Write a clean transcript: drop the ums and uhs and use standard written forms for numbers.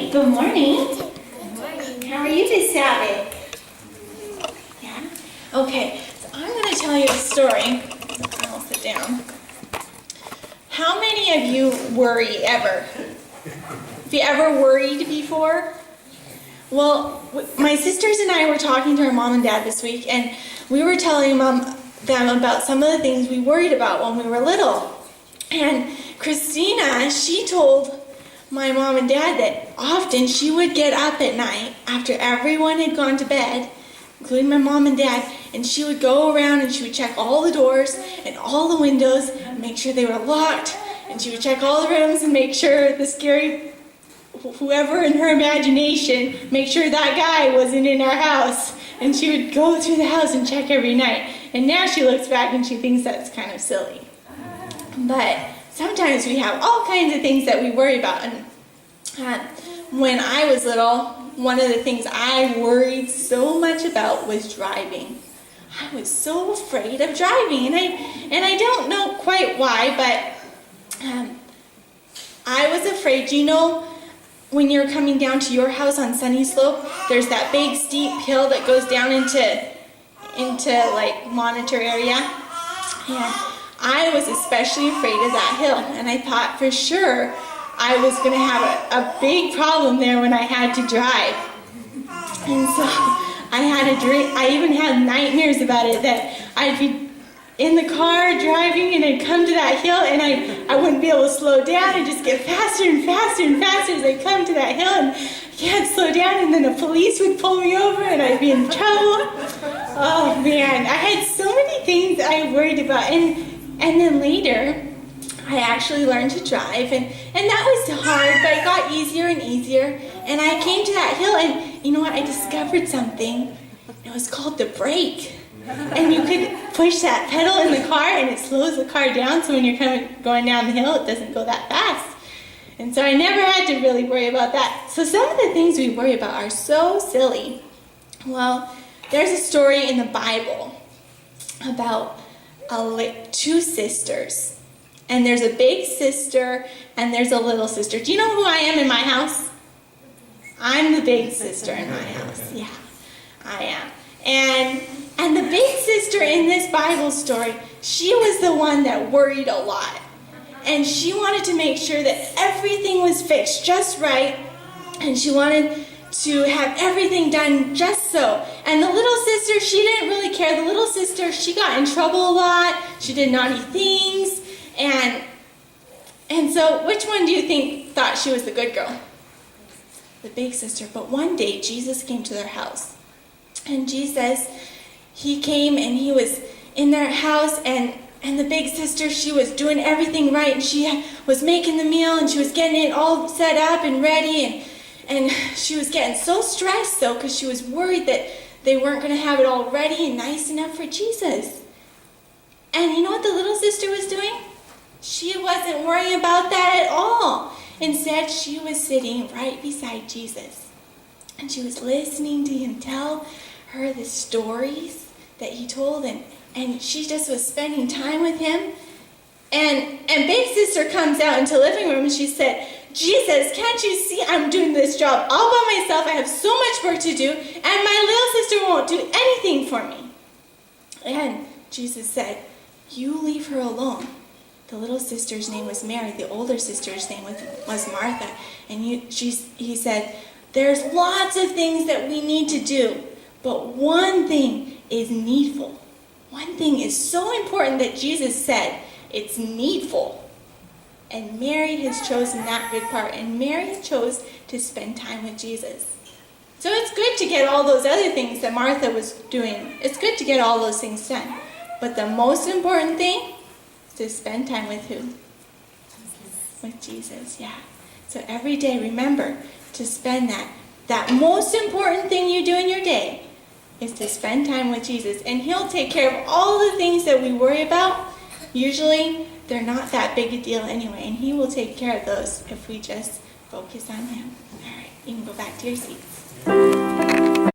right, good morning. How are you this Sabbath? Yeah? Okay, so I'm going to tell you a story. I'll sit down. How many of you worry ever? Have you ever worried before? Well, my sisters and I were talking to our mom and dad this week, and we were telling them about some of the things we worried about when we were little. And Christina, she told my mom and dad that often she would get up at night after everyone had gone to bed, including my mom and dad, and she would go around and she would check all the doors and all the windows and make sure they were locked, and she would check all the rooms and make sure the scary, whoever in her imagination, make sure that guy wasn't in our house. And she would go through the house and check every night. And now she looks back and she thinks that's kind of silly. But sometimes we have all kinds of things that we worry about. And when I was little, one of the things I worried so much about was driving. I was so afraid of driving, and I don't know quite why, but I was afraid. You know, when you're coming down to your house on Sunny Slope, there's that big steep hill that goes down into like Monitor area, and I was especially afraid of that hill, and I thought for sure I was going to have a big problem there when I had to drive. And so I had a dream. I even had nightmares about it, that I'd be in the car driving and I'd come to that hill and I wouldn't be able to slow down. I'd just get faster and faster and faster as I come to that hill, and I can't slow down, and then the police would pull me over and I'd be in trouble. Oh man, I had so many things I worried about. And then later, I actually learned to drive, and that was hard, but it got easier and easier. And I came to that hill, and you know what? I discovered something. It was called the brake. And you could push that pedal in the car, and it slows the car down, so when you're going down the hill, it doesn't go that fast. And so I never had to really worry about that. So some of the things we worry about are so silly. Well, there's a story in the Bible about two sisters. And there's a big sister and there's a little sister. Do you know who I am in my house? I'm the big sister in my house. Yeah, I am. And the big sister in this Bible story, she was the one that worried a lot. And she wanted to make sure that everything was fixed just right. And she wanted to have everything done just so. And the little sister, she didn't really care. The little sister, she got in trouble a lot. She did naughty things. And so which one do you think thought she was the good girl? The big sister. But one day Jesus came to their house. And Jesus, he came and he was in their house, and the big sister, she was doing everything right, and she was making the meal, and she was getting it all set up and ready, and she was getting so stressed though, because she was worried that they weren't going to have it all ready and nice enough for Jesus. And you know what the little sister was doing? She wasn't worrying about that at all. Instead, she was sitting right beside Jesus, and she was listening to him tell her the stories that he told, and she just was spending time with him. And big sister comes out into the living room and she said, "Jesus, can't you see I'm doing this job all by myself? I have so much work to do, and my little sister won't do anything for me." And Jesus said, "You leave her alone." The little sister's name was Mary. The older sister's name was Martha. And he said, "There's lots of things that we need to do, but one thing is needful." One thing is so important that Jesus said it's needful. And Mary has chosen that good part. And Mary chose to spend time with Jesus. So it's good to get all those other things that Martha was doing. It's good to get all those things done. But the most important thing is to spend time with who? With Jesus, yeah. So every day, remember to spend that most important thing you do in your day is to spend time with Jesus. And he'll take care of all the things that we worry about. Usually, they're not that big a deal anyway. And he will take care of those if we just focus on him. All right, you can go back to your seats.